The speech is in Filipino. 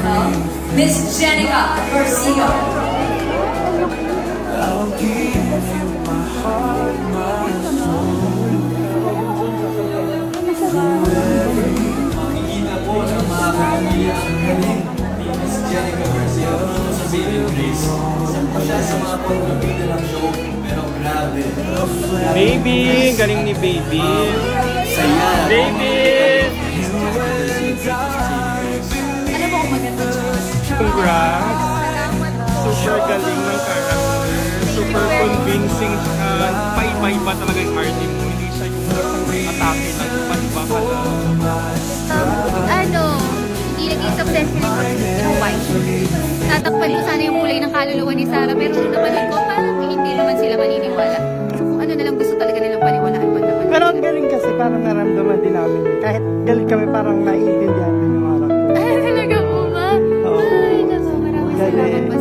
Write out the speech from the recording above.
welcome Miss Jenica Garcia. I'll give you my heart, my soul. Makikita po ng mga kapamilya ang galing ni Miss Jenica Garcia sa Baby Grace. Isa po siya sa mga kontrabida ng show, pero grabe. Baby! Galing ni Baby! Saya! Baby! Ano ba kung maganda? Congrats! Super galing ng character. Super convincing. Pa-iba-iba talaga yung arte mo. Hindi siya yung atake lang. Pa-iba ka lang. Hindi naging successful yung wife. Tatakpan ko sana yung kulay ng kaluluwa ni Sarah, pero nung napanin ko, parang hindi naman sila maniniwala. Ano na lang gusto talaga nilang paniwalaan pag naman. Pero ang galing kasi parang naramdaman din namin. Kahit galit kami parang naiintindihan din yung harap. Ay, talaga po ba? Oo. Ay, naku, maraming salamat po.